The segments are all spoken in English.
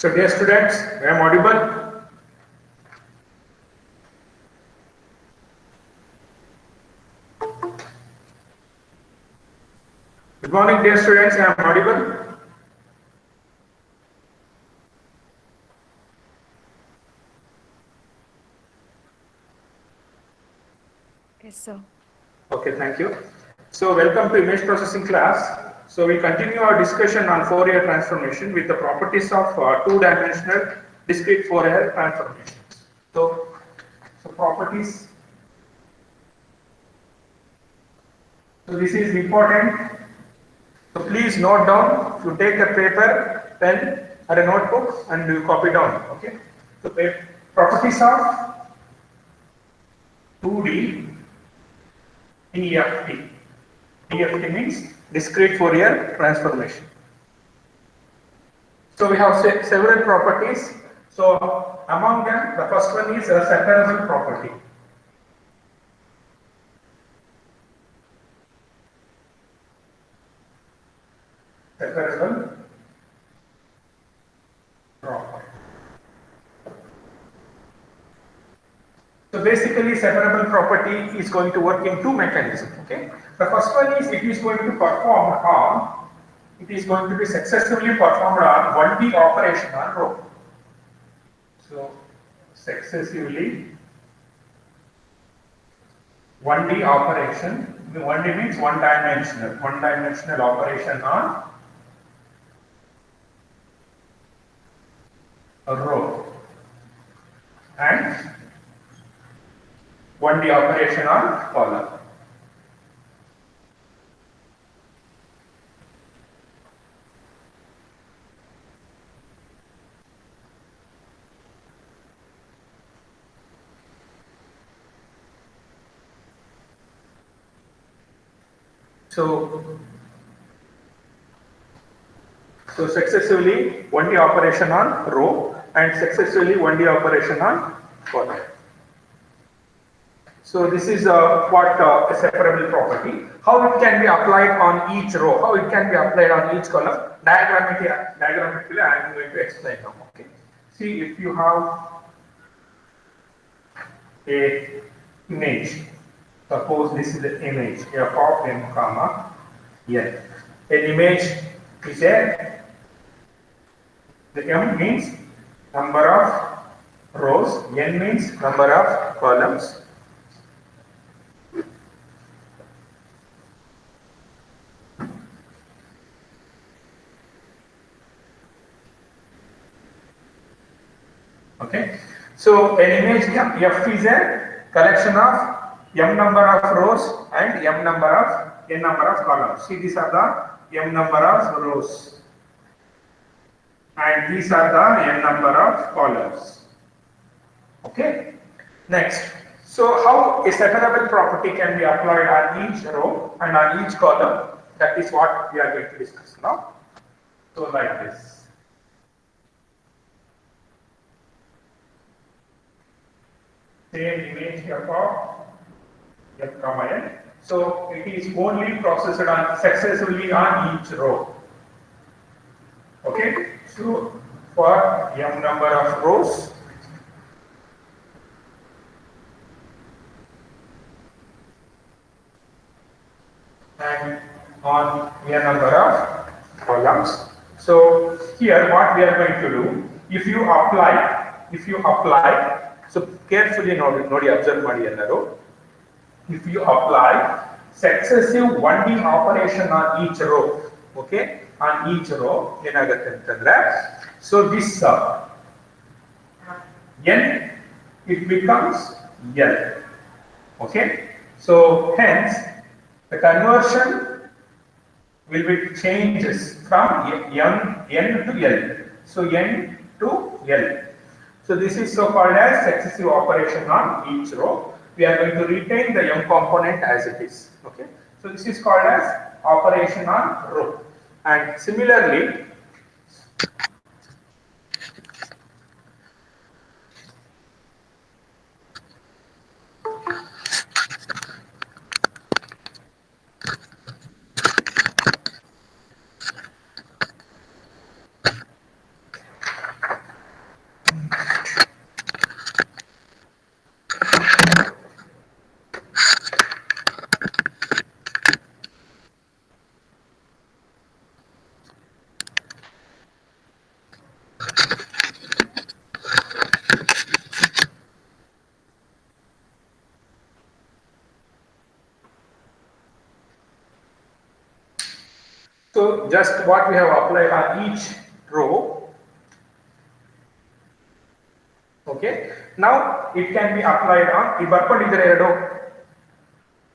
So dear students, I am audible. Good morning dear students, I am audible. Yes, sir. Okay, thank you. So welcome to image processing class. So we continue our discussion on Fourier transformation with the properties of two-dimensional discrete Fourier transformations. So, properties. So this is important. So please note down. You take a paper, pen, or a notebook, and you copy down. Okay. So properties of 2D DFT. DFT means discrete Fourier transformation. So we have several properties. So among them, the first one is a separable property. Separable property. So basically, separable property is going to work in two mechanisms. Okay. The first one is it is going to perform on. It is going to be successfully performed on 1D operation on row. So successively 1D operation. 1D means one dimensional operation on a row and 1D operation on column. So successively 1D operation on row and successively 1D operation on column. So this is what a separable property. How it can be applied on each row, how it can be applied on each column. Diagrammatically I am going to explain now. Okay. See, if you have a image, suppose this is the image f of m comma n. An image is a, the m means number of rows, n means number of columns. Okay, so an image f is a collection of m number of rows and n number of columns. See, these are the m number of rows and these are the n number of columns. Okay, next, so how a separable property can be applied on each row and on each column, that is what we are going to discuss now. So like this. Same image f of f comma n. So it is only processed on successively on each row. Okay. So for m number of rows and on n number of columns. So here what we are going to do, if you apply, so carefully ನೋಡಿ observe ಮಾಡಿ ಎಲ್ಲರೂ. If you apply successive 1D operation on each row, okay, on each row ಏನಾಗುತ್ತೆ ಅಂತಂದ್ರೆ, so this n, it becomes l. Okay, so hence the conversion will be changes from n to l. So n to l. So this is so called as successive operation on each row. We are going to retain the m component as it is. Okay. So this is called as operation on row. And similarly, just what we have applied on each row. Okay. Now it can be applied on the perpendicular,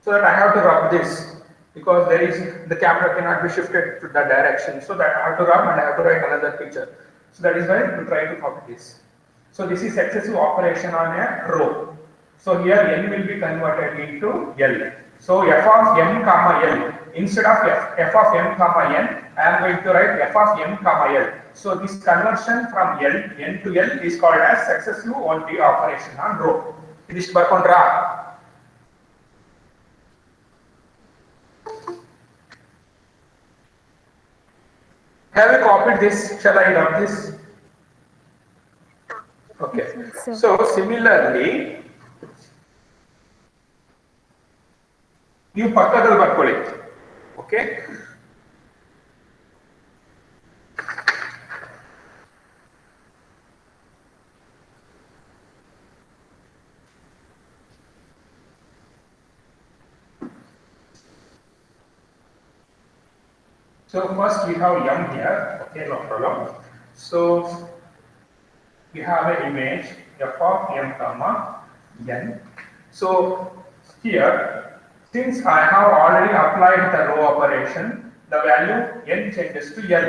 so that I have to rub this because there is the camera cannot be shifted to that direction. So that I have to rub and I have to write another picture. So that is why we try to copy this. So this is successive operation on a row. So here n will be converted into L. So f of m comma L, instead of f of m comma n, I am going to write f of m comma L. So this conversion from n to L is called as successive only operation on row. This barkontra. Have you copied this? Shall I rub this? Okay. So similarly, you pakkadal barkoli. Okay. So first we have m here. Okay, no problem. So we have an image f of m comma n. So here, since I have already applied the row operation, the value n changes to L.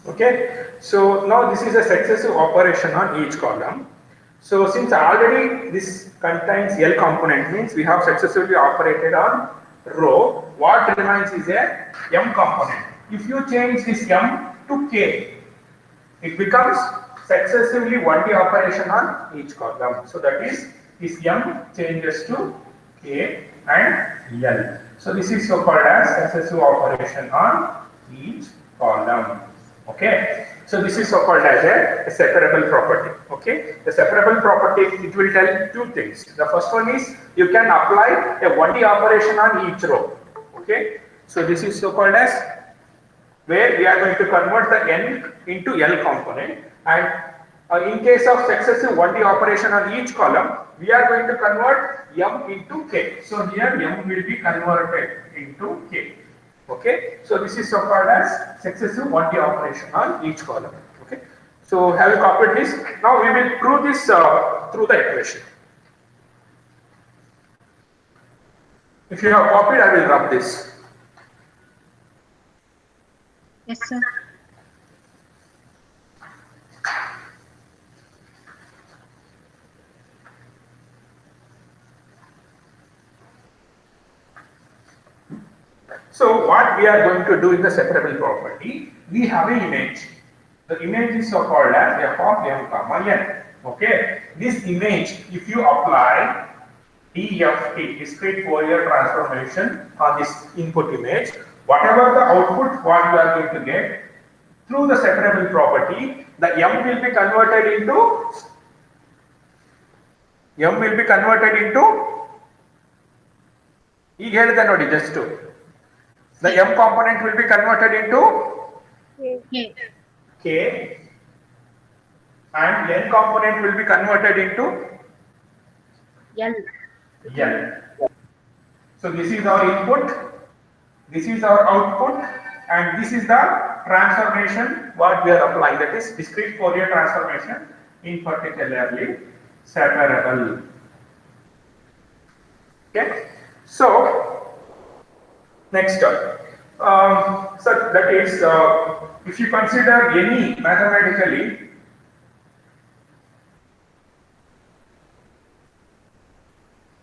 Okay, so now this is a successive operation on each column. So since already this contains L component, means we have successively operated on row, what remains is a M component. If you change this M to K, it becomes successively 1D operation on each column. So that is, this M changes to K and L. So this is so called as successive operation on each column. Okay, so this is so called as a separable property. Okay, the separable property, it will tell two things. The first one is you can apply a 1D operation on each row. Okay, so this is so called as where we are going to convert the n into L component, and in case of successive 1D operation on each column, we are going to convert m into k. So here m will be converted into k. Okay, so this is so called as successive 1D operation on each column. Okay, so have you copied this? Now we will prove this through the equation. If you have copied, I will rub this. Yes, sir. So what we are going to do in the separable property, we have an image. The image is so called as f of m comma n. Okay, this image, if you apply DFT, discrete Fourier transformation, on this input image, whatever the output what you are going to get through the separable property, the m will be converted into ಈಗ ಹೇಳಿದೆ ನೋಡಿ just to the m component will be converted into k and n component will be converted into L. L. So this is our input, this is our output, and this is the transformation what we are applying, that is discrete Fourier transformation, in particularly separable. Okay, so next up, so that is if you consider any mathematically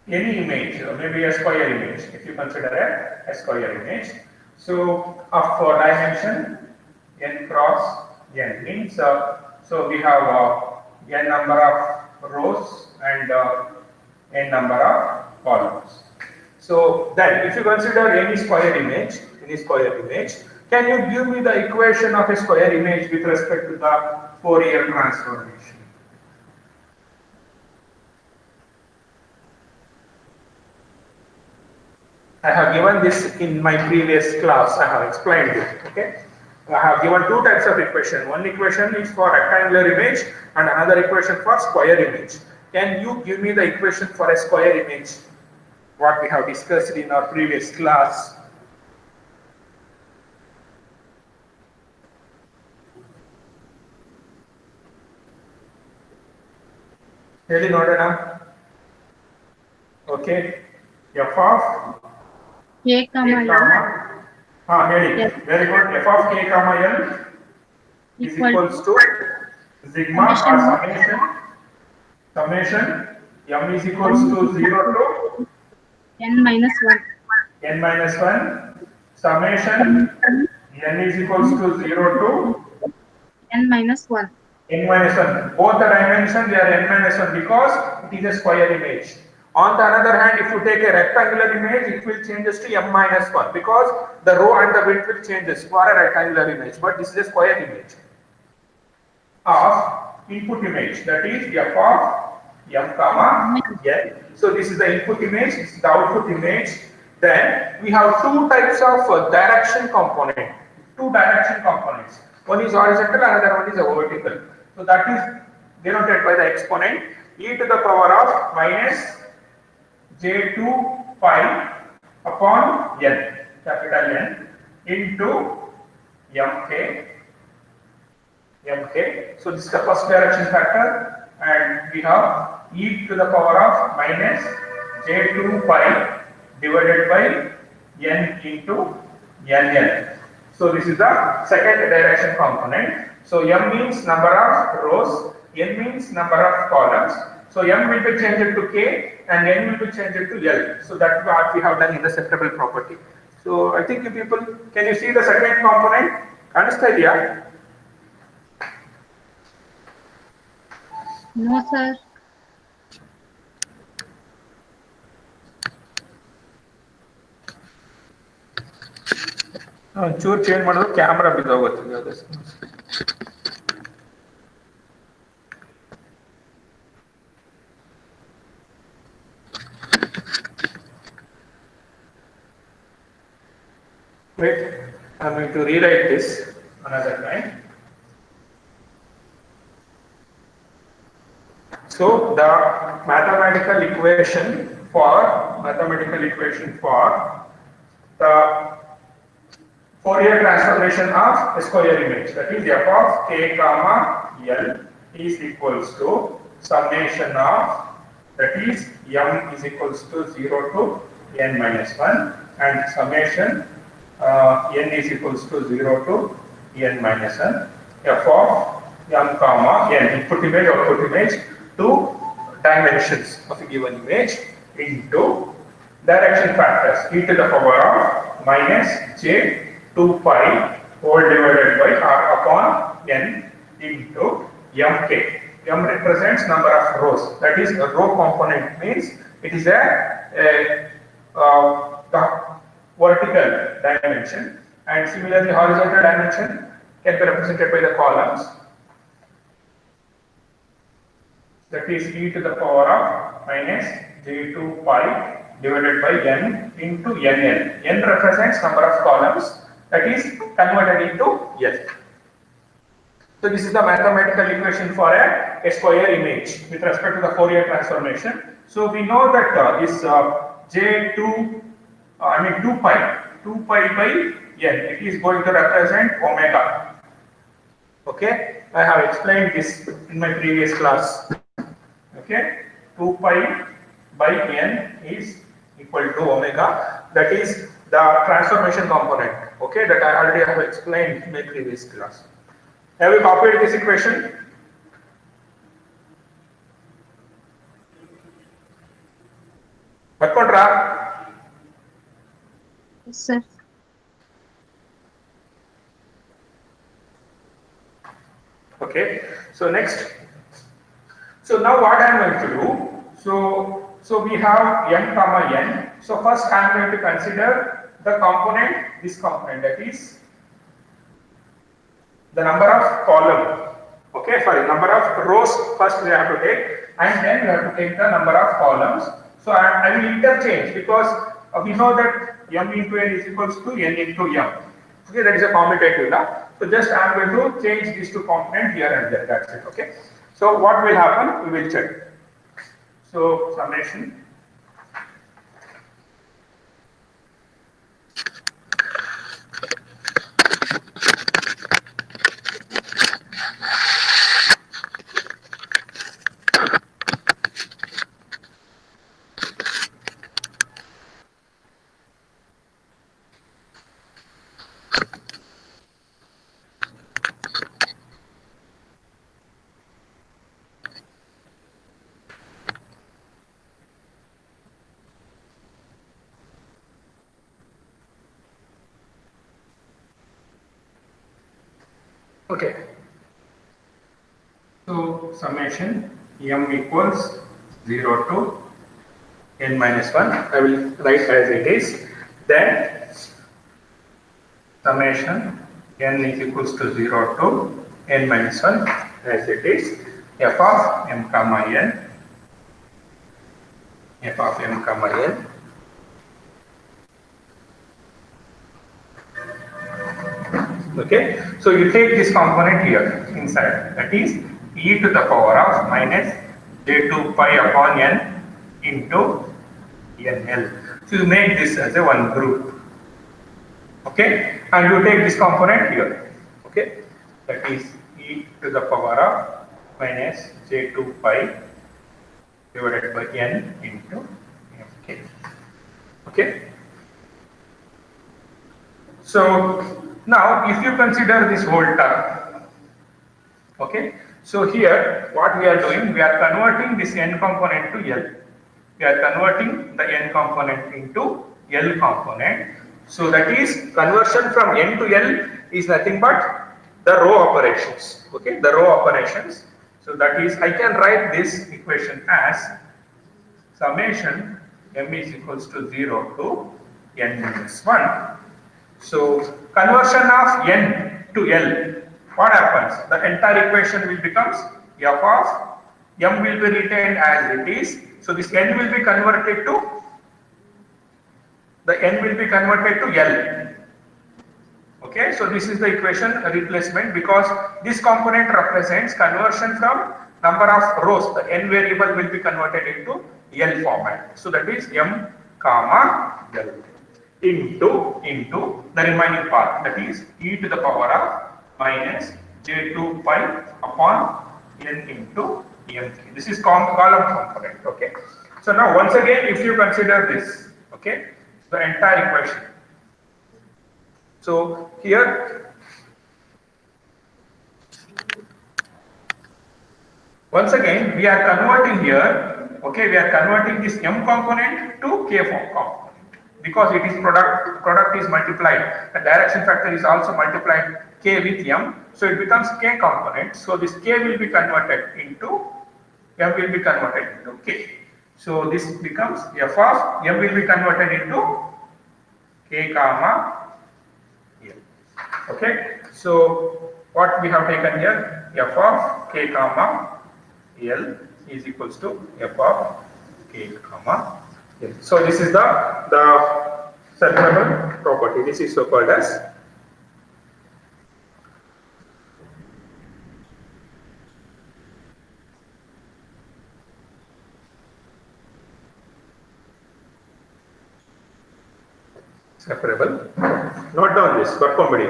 any image, maybe a square image, if you consider a square image, so of dimension n cross n means so we have n number of rows and n number of columns. So then, if you consider any square image, can you give me the equation of a square image with respect to the Fourier transformation? I have given this in my previous class. I have explained it. Okay, I have given two types of equation. One equation is for rectangular image, and another equation for square image. Can you give me the equation for a square image? What we have discussed in our previous class. Really noted. Okay. F of K comma L. Yes. Very good. F of k comma L is equals to sigma or summation m is equals to 0 to n minus 1 summation n is equals to 0 to n minus 1. N minus 1. Both the dimensions they are n minus 1 because it is a square image. On the other hand, if you take a rectangular image, it will changes to m minus 1 because the row and the width will changes for a rectangular image. But this is a square image of input image, that is f of m comma n. So this is the input image, this is the output image. Then we have two types of direction component, two direction components. One is horizontal, another one is a vertical. So that is denoted by the exponent e to the power of minus j2 pi upon n, capital N, into mk. So this is the first direction factor, and we have e to the power of minus j2 pi divided by n into nn. So this is the second direction component. So m means number of rows, n means number of columns. So m will be changed to k and n will be changed to L. So that's what we have done in the separable property. So I think you people, can you see the second component? Understand? Yeah? No, sir. ಚೂರು change ಮಾಡೋದು camera ಬಿದ್ದೋಗುತ್ತೆ ಅದು. Wait, I'm going to rewrite this another time. So the mathematical equation for the Fourier transformation of a square image, that is f of k comma L is equals to summation of, that is m is equals to 0 to n minus 1 and summation n is equals to 0 to n minus 1 f of m comma n, input image, output image, two dimensions of a given image into direction factors e to the power of minus j 2 pi whole divided by r upon n into mk. M represents number of rows. That is, a row component means it is a the vertical dimension, and similarly horizontal dimension can be represented by the columns. That is e to the power of minus j2 pi divided by n into nn. N represents number of columns, that is converted into L. So this is the mathematical equation for a square image with respect to the Fourier transformation. So we know that this j2 I mean 2 pi by n. It is going to represent omega. Okay, I have explained this in my previous class. Okay, 2 pi by n is equal to omega. That is the transformation component. Okay, that I already have explained in my previous class. Have you copied this equation? ಬರ್ಕೊಂಡ್ರಾ? Yes, sir. Okay, so next. So now what I am going to do, so we have n comma n. So first I am going to consider the component, this component, that is the number of column. Okay, sorry, number of rows first we have to take, and then we have to take the number of columns. So I will interchange because we know that m into n is equals to n into m. Okay, that is a commutative law. So just I am going to change these two components here and there. That's it. Okay. So what will happen? We will check. So summation. Okay. So summation m equals 0 to n minus 1. I will write as it is. Then summation n is equals to 0 to n minus 1 as it is. F of m comma n. F of m comma n. Okay, so you take this component here inside, that is e to the power of minus j2 pi upon n into nl. So you make this as a one group. Okay, and you take this component here. Okay, that is e to the power of minus j2 pi divided by n into mk. Okay. So now if you consider this whole term, okay, so here what we are doing, we are converting this n component to L. We are converting the n component into L component. So that is conversion from n to L is nothing but the row operations. Okay, the row operations. So that is, I can write this equation as summation m is equals to 0 to n minus 1. So conversion of n to L, what happens? The entire equation will becomes f of m will be retained as it is. So this n will be converted to L. Okay, so this is the equation replacement because this component represents conversion from number of rows. The n variable will be converted into L format. So that is m comma L. Into the remaining part, that is e to the power of minus j2 pi upon n into mk. This is column component. Okay. So now once again, if you consider this, okay, the entire equation. So here, once again, we are converting here. Okay, we are converting this m component to k form component. Because it is product is multiplied, the direction factor is also multiplied k with m, so it becomes k component. So this k will be converted into m will be converted into k. So this becomes f of m will be converted into k comma l. Okay. So what we have taken here, f of k comma l is equals to f of k comma. Yes. So this is the separable property. This is so called as separable. Note down this, ಬರ್ಕೊಂಬಿಡಿ.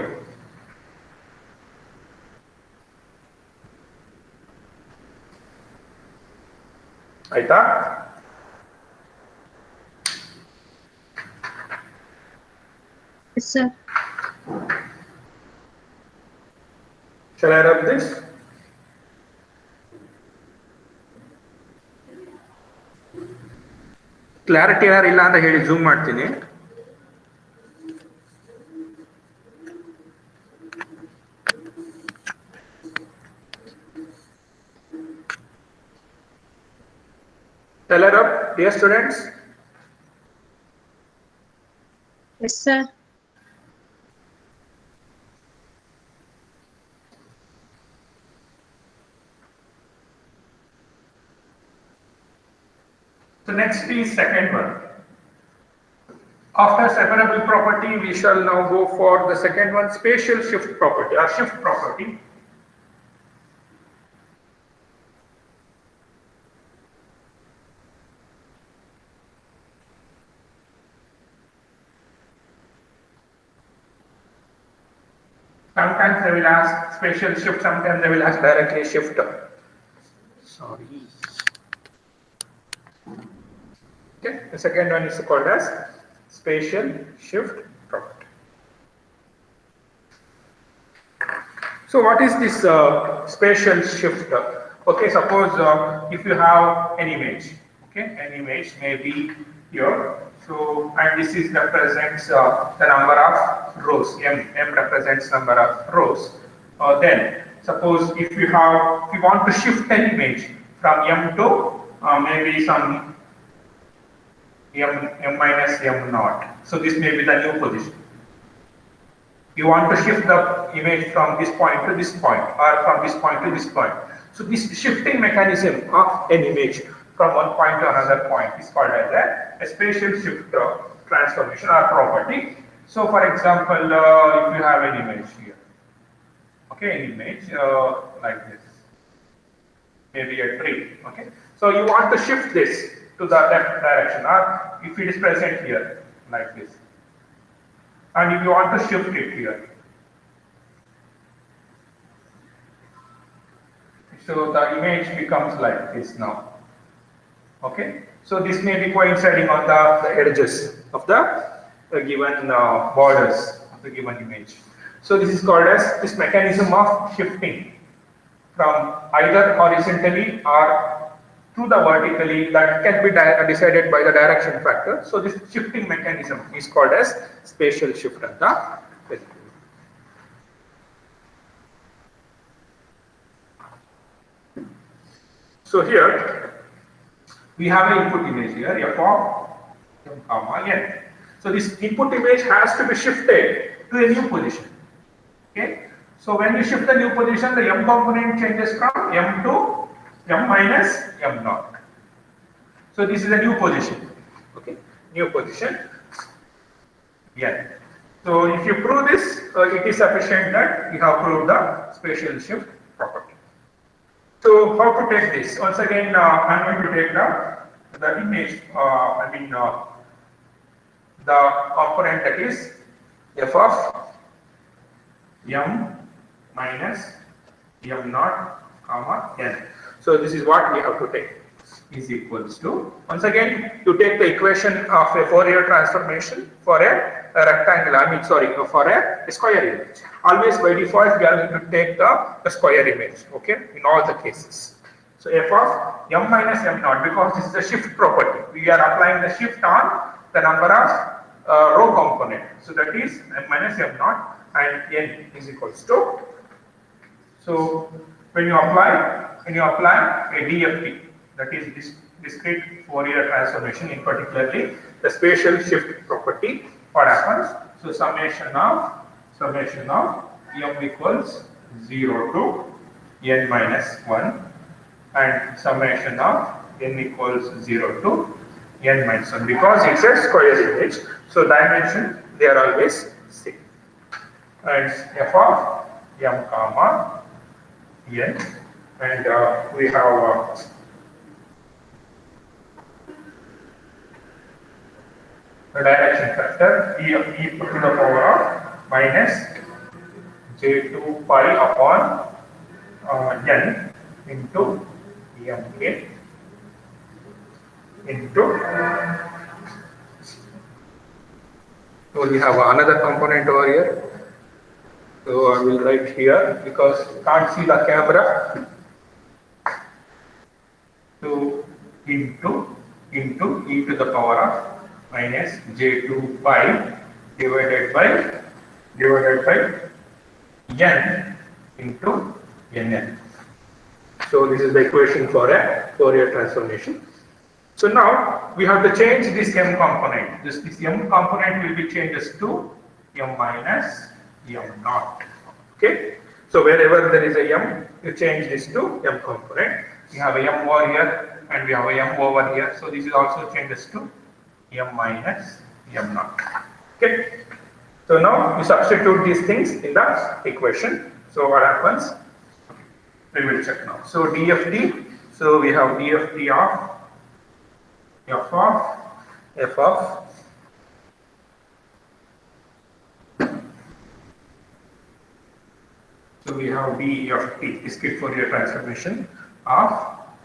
ಆಯ್ತಾ? Yes, sir. Shall I rub this? Clarity ಯಾರು ಇಲ್ಲ ಅಂತ ಹೇಳಿ zoom ಮಾಡ್ತೀನಿ. Shall I rub, dear students? Yes, sir. So next is second one. After separable property, we shall now go for the second one, spatial shift property or shift property. Sometimes they will ask spatial shift, sometimes they will ask directly shift. Sorry. Okay, the second one is called as spatial shift property. So what is this spatial shift? Okay, suppose if you have an image, okay, an image may be here. So, and this is represents the number of rows. M represents number of rows. Then, suppose if you want to shift an image from M to maybe some M minus M naught. So this may be the new position. You want to shift the image from this point to this point, or from this point to this point. So this shifting mechanism of an image from one point to another point is called as a spatial shift transformation or property. So for example, if you have an image here, okay, an image like this, maybe a tree, okay. So you want to shift this to the left direction, or if it is present here, like this. And if you want to shift it here, so the image becomes like this now. Okay, so this may be coinciding on the edges of the given borders of the given image. So this is called as this mechanism of shifting from either horizontally or through the vertically, that can be decided by the direction factor. So this shifting mechanism is called as spatial shift at the physically. So here we have an input image here, f of m comma n. So this input image has to be shifted to a new position. Okay. So when we shift the new position, the m component changes from m to m minus m naught. So this is a new position. Okay, new position. Yeah. So if you prove this, it is sufficient that you have proved the spatial shift property. So how to take this? Once again, I'm going to take the image. The component that is f of m minus m naught comma n. So this is what we have to take, is equals to, once again, you take the equation of a Fourier transformation for a rectangle, for a square image. Always by default we are going to take the square image, okay, in all the cases. So f of m minus m naught, because this is a shift property, we are applying the shift on the number of row component. So that is m minus m naught, and n is equals to, so when you apply a DFT, that is this discrete Fourier transformation, in particularly the spatial shift property, what happens? So summation of m equals 0 to n minus 1, and summation of n equals 0 to n minus 1, because it's a square image, so dimension they are always same. And f of m comma n, and we have the direction factor e to the power of minus j2 pi upon n into mk into, so we have another component over here. So I will write here because you can't see the camera. So into e to the power of minus j2 pi divided by n into nn. So this is the equation for a Fourier transformation. So now we have to change this m component. This m component will be changed to m minus m naught. Okay. So wherever there is a m, you change this to m component. We have a m over here and we have a m over here. So this is also changes to m minus m naught. Okay. So now we substitute these things in the equation. So what happens? We will check now. So dft. So we have dft of f of so we have dft, discrete Fourier transformation of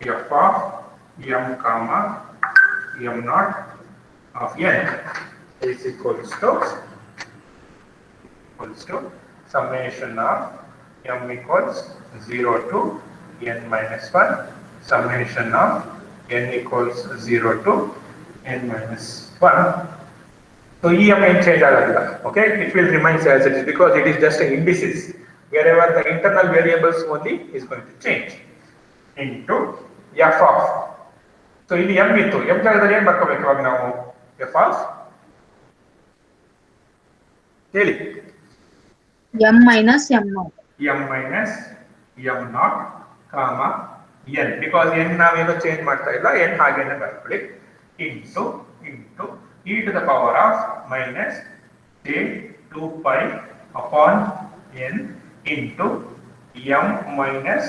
f of m comma m naught of n is equals to summation of m equals 0 to n minus 1 summation of n equals 0 to n minus 1. So EM ain't change agadiga. Okay, it will remain as it is because it is just an indices. Wherever the internal variables only is going to change into f of. So ಇಲ್ಲಿ m ಇತ್ತು m ಜಾಗದಲ್ಲಿ ಏನು ಬರ್ಕೋಬೇಕು ಇವಾಗ ನಾವು f of ಹೇಳಿ M minus M naught. m minus m naught comma n because n ನಾವೇನು change ಮಾಡ್ತಾ ಇಲ್ಲ n ಹಾಗೇನೆ ಬರ್ಕೊಳ್ಳಿ into e to the power of minus j2 pi upon n into m minus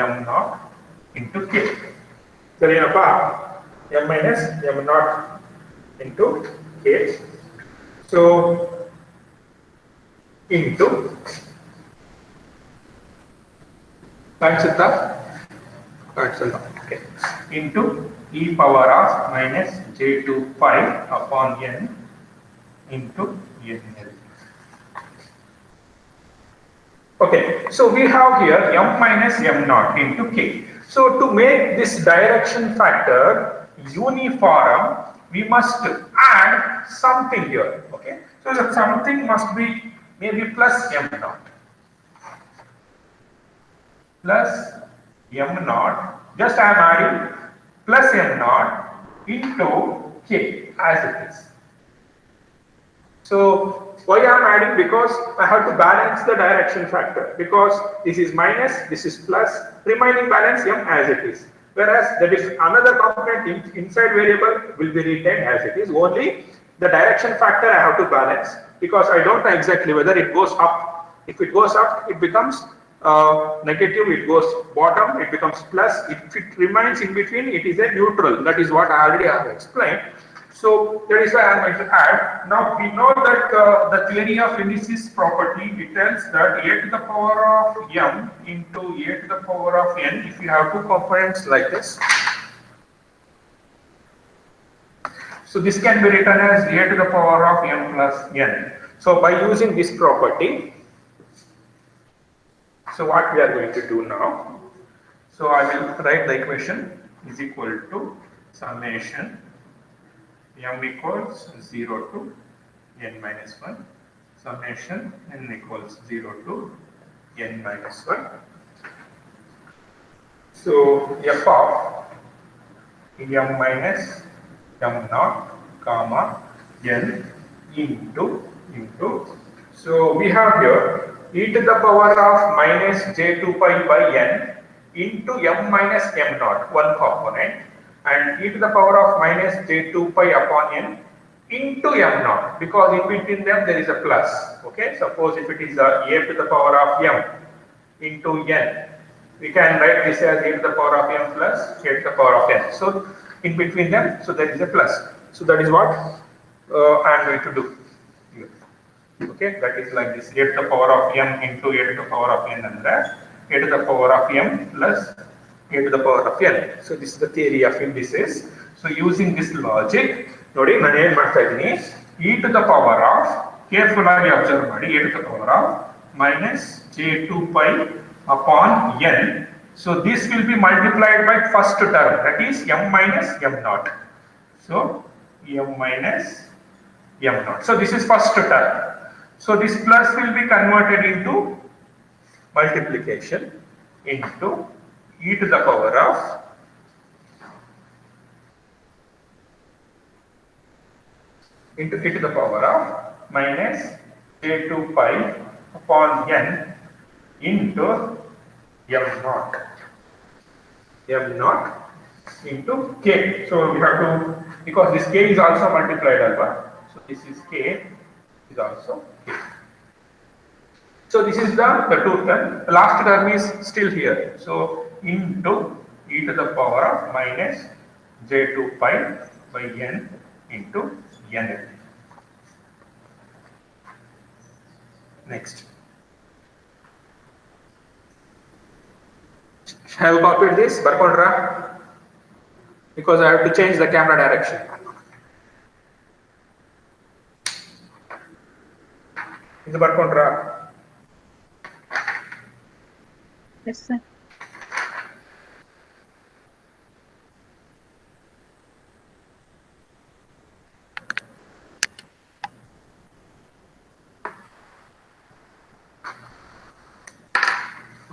m naught into k. ಸರಿನಪ್ಪ m minus m naught into k. So into okay. Into e power of minus j2 pi upon n into nl. Okay, so we have here m minus m naught into k. So to make this direction factor uniform, we must add something here. Okay, so that something must be maybe plus m naught. Plus m naught, just I am adding plus m naught into k as it is. So why I am adding? Because I have to balance the direction factor because this is minus, this is plus, remaining balance m as it is. Whereas that is another component inside variable will be retained as it is. Only the direction factor I have to balance because I don't know exactly whether it goes up. If it goes up, it becomes negative, it goes bottom, it becomes plus. If it remains in between, it is a neutral. That is what I already have explained. So that is why I am going to add. Now we know that the theory of indices property, it tells that a to the power of m into a to the power of n, if you have two components like this. So this can be written as a to the power of m plus n. So by using this property, so what we are going to do now, so I will write the equation is equal to summation m equals 0 to n minus 1 summation n equals 0 to n minus 1. So f of m minus m naught comma n into so we have here e to the power of minus j2 pi by n into m minus m naught, one component, and e to the power of minus j2 pi upon n into m naught because in between them there is a plus. Okay, suppose if it is a to the power of m into n, we can write this as a to the power of m plus a to the power of n. So in between them, so there is a plus. So that is what I'm going to do here. Okay, that is like this: a to the power of m into a to the power of n and a to the power of m plus a to the power of n. So this is the theory of indices. So using this logic, ನೋಡಿ ನಾನು ಏನು ಮಾಡ್ತಾ ಇದ್ದೀನಿ, e to the power of, careful ಆಗಿ observe ಮಾಡಿ, a to the power of minus j2 pi upon n. So this will be multiplied by first term, that is m minus m naught. So m minus m naught. So this is first term. So this plus will be converted into multiplication into e to the power of minus j2 pi upon n into m naught into k. So we have to, because this k is also multiplied alpha, so this is k is also k. So this is the two term. The last term is still here. So into e to the power of minus j2 pi by n into n. Next. Have you copied this? Barkondra? Because I have to change the camera direction. Is it Barkondra? Yes, sir.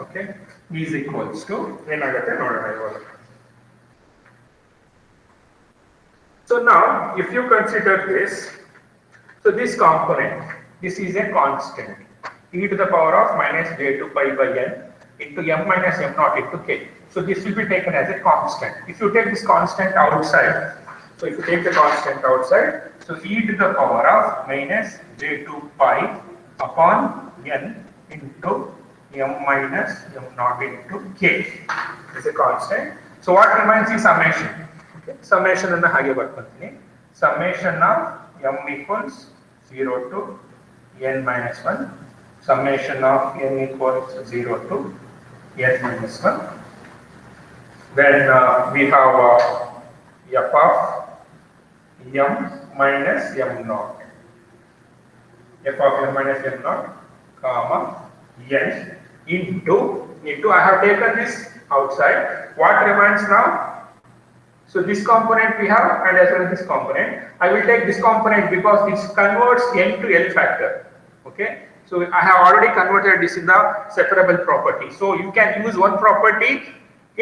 Okay, is equals to ಏನಾಗುತ್ತೆ ನೋಡೋಣ ಇವಾಗ. So now if you consider this, so this component, this is a constant, e to the power of minus j2 pi by n into m minus m naught into k. So this will be taken as a constant. If you take this constant outside, so if you take the constant outside, so e to the power of minus j2 pi upon n into m minus m naught into k is a constant. So what remains is summation. Okay, summation and the higher barkantini. Summation of m equals 0 to n minus 1. Summation of n equals 0 to n minus 1. Then we have f of m minus m naught. F of m minus m naught, comma n into I have taken this outside. What remains now? So this component we have, and as well as this component. I will take this component because this converts n to l factor. Okay. So I have already converted this in the separable property. So you can use one property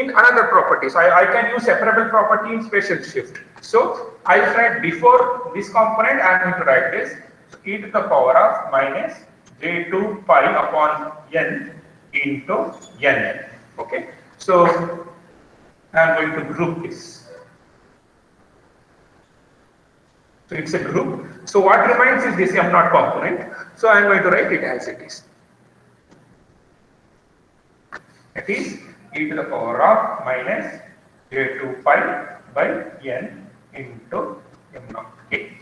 in another property. So I can use separable property in spatial shift. So I will write before this component, I am going to write this. So e to the power of minus j2 pi upon n into n. Okay. So I am going to group this. So it's a group. So what remains is this m naught component. So I am going to write it as it is. That is e to the power of minus j2 pi by n into m naught k.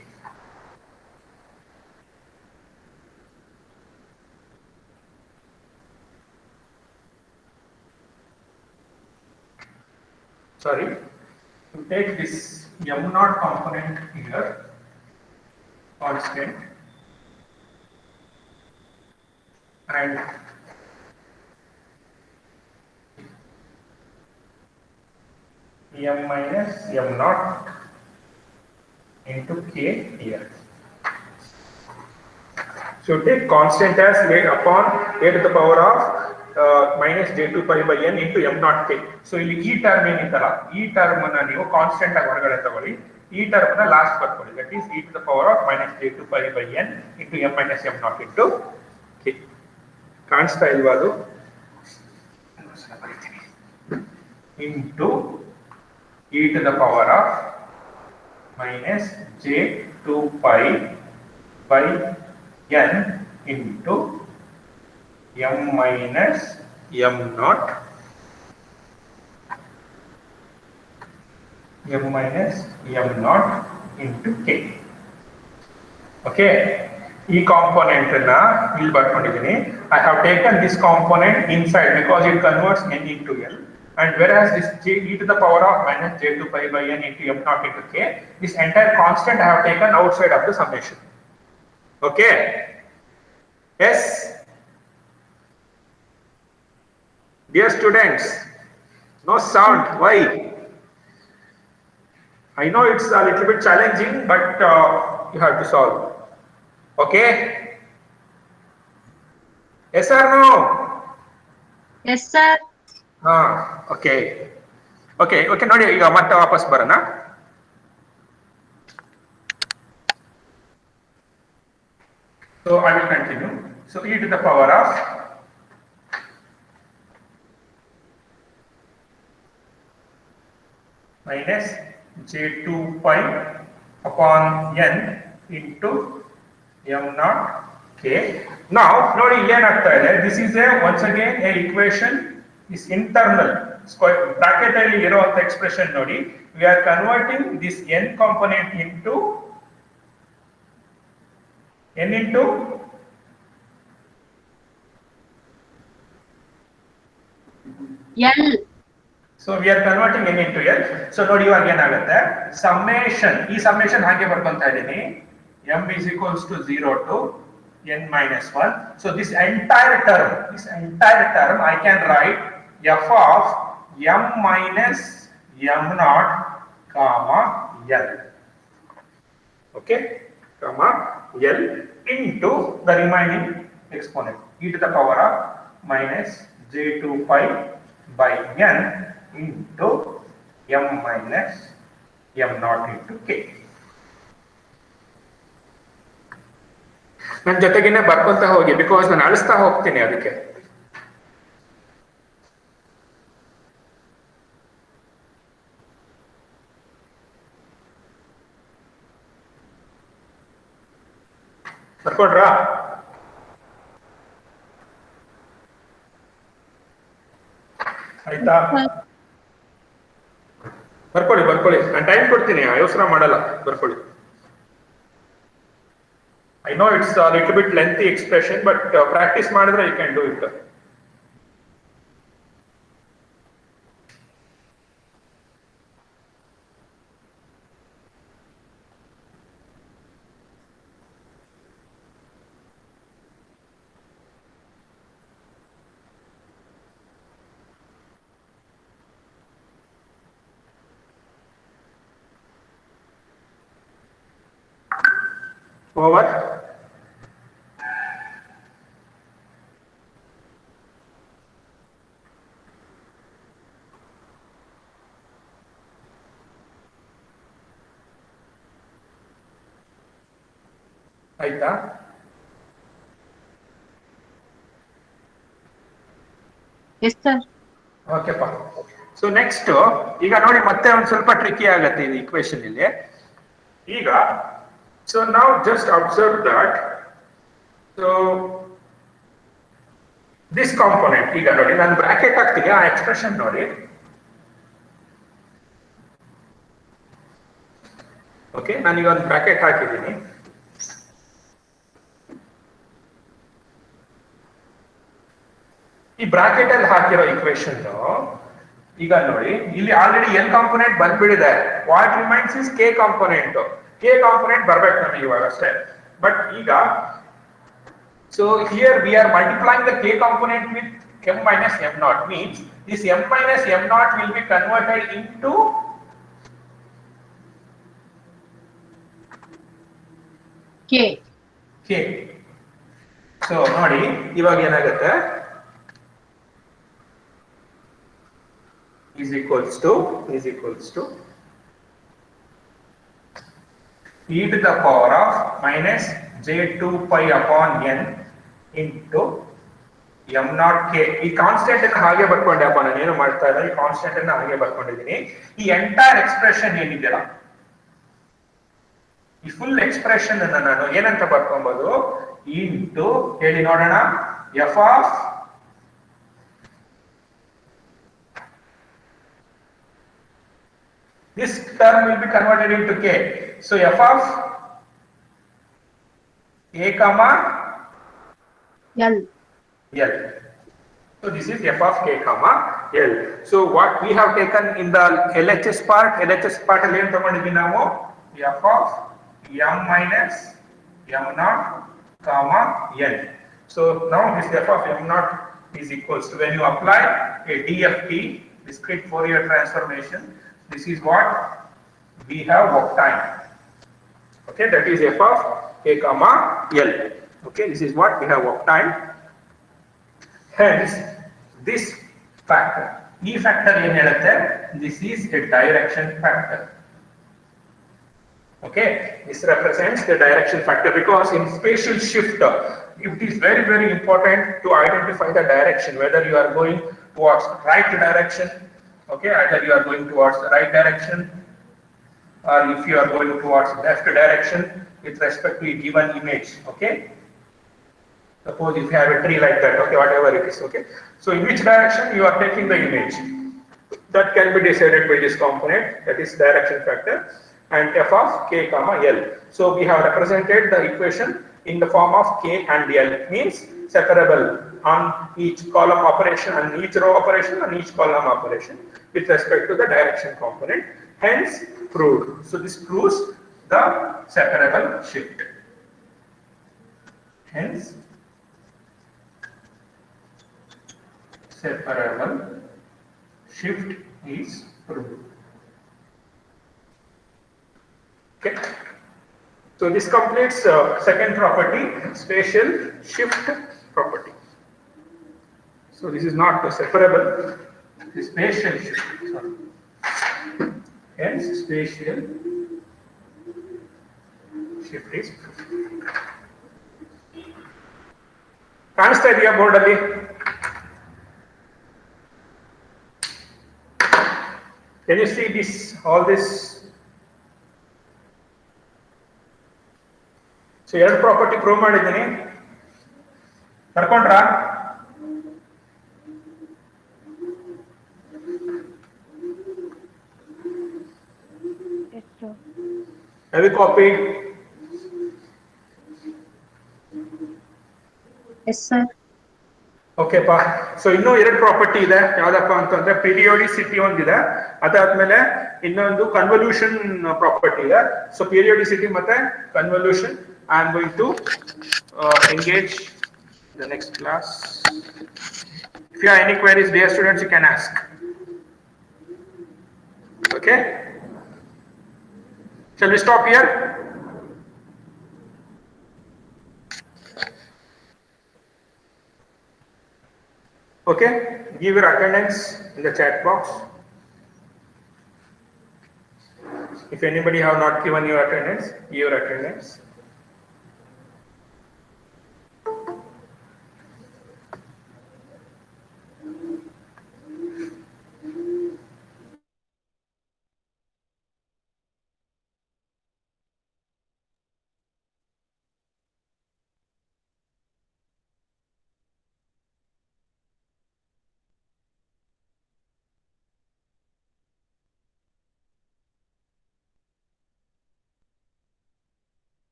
Sorry, to take this m naught component here, constant, and m minus m naught into k here. So take constant as a upon a to the power of minus j2 pi by n into m naught k. So ಇಲ್ಲಿ ಈ term ಏನಿತ್ತಲ್ಲ, ಈ term ಅನ್ನ ನೀವು constant ಆಗಿ ಹೊರಗಡೆ ತಗೊಳ್ಳಿ, ಈ term ನ ಲಾಸ್ಟ್ ಬರ್ಕೊಳ್ಳಿ. That is e to the power of minus j2 pi by n into m minus m naught into k. ಕಾಣಿಸ್ತಾ ಇಲ್ವಾ ಅದು? into e to the power of minus j2 pi by n into m minus m naught into k. Okay, ಈ component ಅನ್ನ ಇಲ್ಲಿ ಬರ್ಕೊಂಡಿದ್ದೀನಿ. I have taken this component inside because it converts n into L, and whereas this e to the power of minus j2 pi by n into m naught into k, this entire constant I have taken outside of the summation. Okay, yes, dear students, no sound, why? I know it's a little bit challenging, but you have to solve. Okay, yes or no? Yes, sir. Okay, okay, okay, ನೋಡಿ ಈಗ ಮತ್ತೆ ವಾಪಸ್ ಬರೋಣ. So I will continue. So e to the power of minus j2 pi upon n into m naught k. Now ನೋಡಿ ಇಲ್ಲಿ ಏನಾಗ್ತಾ ಇದೆ, this is a once again a equation is internal square bracket ಅಲ್ಲಿ ಇರುವಂತ expression ನೋಡಿ, we are converting this n component into n into L. So we are converting n into L. So ನೋಡಿ ಇವಾಗ ಏನಾಗುತ್ತೆ, summation, ಈ summation ಹಾಗೆ ಬರ್ಕೊಂತಾ ಇದ್ದೀನಿ, m is equals to 0 to n minus 1. So this entire term I can write f of m minus m naught comma L. Okay, comma L into the remaining exponent e to the power of minus j2 pi by n into m minus m naught into k. ನನ್ನ ಜೊತೆಗೇನೆ ಬರ್ಕೊಂತ ಹೋಗಿ, because ನಾನು ಅಳಿಸ್ತಾ ಹೋಗ್ತೀನಿ ಅದಕ್ಕೆ. ಬರ್ಕೊಡ್ರಾ? ಆಯ್ತಾ? ಬರ್ಕೊಳ್ಳಿ, ನಾನು time ಕೊಡ್ತೀನಿ, ಯೋಚನೆ ಮಾಡಲ್ಲ, ಬರ್ಕೊಳ್ಳಿ. I know it's a little bit lengthy expression, but practice ಮಾಡಿದ್ರೆ you can do it. Over. ಆಯ್ತಾ? Yes, sir. ಓಕೆಪ್ಪ. ಸೊ ನೆಕ್ಸ್ಟ್ ಈಗ ನೋಡಿ ಮತ್ತೆ ಒಂದು ಸ್ವಲ್ಪ ಟ್ರಿಕಿ ಆಗತ್ತೆ ಇದು ಇಕ್ವೇಶನ್ ಇಲ್ಲಿ. ಈಗ ಸೊ ನಾವು just observe that, so this component, ಈಗ ನೋಡಿ ನಾನು ಬ್ರಾಕೆಟ್ ಹಾಕ್ತೀನಿ, ಆ ಎಕ್ಸ್ಪ್ರೆಷನ್ ನೋಡಿ. ಓಕೆ, ನಾನೀಗ ಒಂದು ಬ್ರಾಕೆಟ್ ಹಾಕಿದ್ದೀನಿ. ಈ ಬ್ರಾಕೆಟ್ ಅಲ್ಲಿ ಹಾಕಿರೋ ಇಕ್ವೇಶನ್ ಈಗ ನೋಡಿ ಇಲ್ಲಿ ಆಲ್ರೆಡಿ ಎನ್ ಕಾಂಪೊನೆಂಟ್ ಬಂದ್ಬಿಡಿದೆ. What remains is K component. K component ಬರ್ಬೇಕು ನಮಗೆ ಇವಾಗ ಅಷ್ಟೇ. ಬಟ್ ಈಗ so here we are multiplying the K component with m minus m naught, means this m minus m naught will be converted into k. So ನೋಡಿ ಇವಾಗ ಏನಾಗುತ್ತೆ, is equals to e to the power of minus j2 pi upon n into m naught k. ಈ constant ಅನ್ನು ಹಾಗೆ ಬರ್ಕೊಂಡೆಪ್ಪ, ನಾನು ಏನು ಮಾಡ್ತಾ ಇಲ್ಲ, ಈ ಕಾನ್ಸ್ಟೆಂಟ್ ಅನ್ನು ಹಾಗೆ ಬರ್ಕೊಂಡಿದ್ದೀನಿ. ಈ ಎಂಟೈರ್ ಎಕ್ಸ್ಪ್ರೆಷನ್ ಏನಿದೆಯಲ್ಲ, ಈ ಫುಲ್ ಎಕ್ಸ್ಪ್ರೆಷನ್ ಅನ್ನು ನಾನು ಏನಂತ ಬರ್ಕೊಬಹುದು, ಇಂಟು ಹೇಳಿ ನೋಡೋಣ, f of this term will be converted into k. So f of A comma L. L. So this is f of k comma L. So what we have taken in the LHS part ಅಲ್ಲಿ ಏನು ತಗೊಂಡಿದ್ವಿ ನಾವು f of m minus m naught comma N. So now this f of m naught is equals to, when you apply a DFT, discrete Fourier transformation, this is what we have work time. Okay, that is f of k comma L. Okay, this is what we have work time. Hence, this factor, E factor ಏನು ಹೇಳುತ್ತೆ, this is a direction factor. Okay, this represents the direction factor, because in spatial shift, it is very, very important to identify the direction, whether you are going towards right direction, okay, either you are going towards the right direction, or if you are going towards left direction with respect to a given image. Okay, suppose if you have a tree like that, okay, whatever it is, okay, so in which direction you are taking the image, that can be decided by this component, that is direction factor, and f of k comma L. So we have represented the equation in the form of k and L, means separable on each column operation, on each row operation, on each column operation with respect to the direction component, hence proved. So this proves the separable shift. Hence separable shift is proved. Okay, so this completes second property, spatial shift property. So this is not separable, the spatial shift. Sorry. Hence spatial shift is proved. ಕಾಣಿಸ್ತಾ ಇದೆಯಾ board ಅಲ್ಲಿ? Can you see this, all this? So ಎರಡು property prove ಮಾಡಿದ್ದೀನಿ, ಬರ್ಕೊಂಡ್ರಾ? Yes, sir. Have you copied? Yes, sir. Okay ಪಾ. So ಇನ್ನೂ ಎರಡು property ಇದೆ, ಯಾವ್ದಪ್ಪ ಅಂತಂದ್ರೆ ಪೀರಿಯೋಡಿಸಿಟಿ ಒಂದಿದೆ, ಅದಾದ್ಮೇಲೆ ಇನ್ನೊಂದು ಕನ್ವಲ್ಯೂಷನ್ ಪ್ರಾಪರ್ಟಿ ಇದೆ. ಸೊ ಪೀರಿಯೋಡಿಸಿಟಿ ಮತ್ತೆ convolution I am going to engage the next class. If you have any queries, dear students, you can ask. Okay? Shall we stop here? Okay? Give your attendance in the chat box. If anybody have not given your attendance, give your attendance.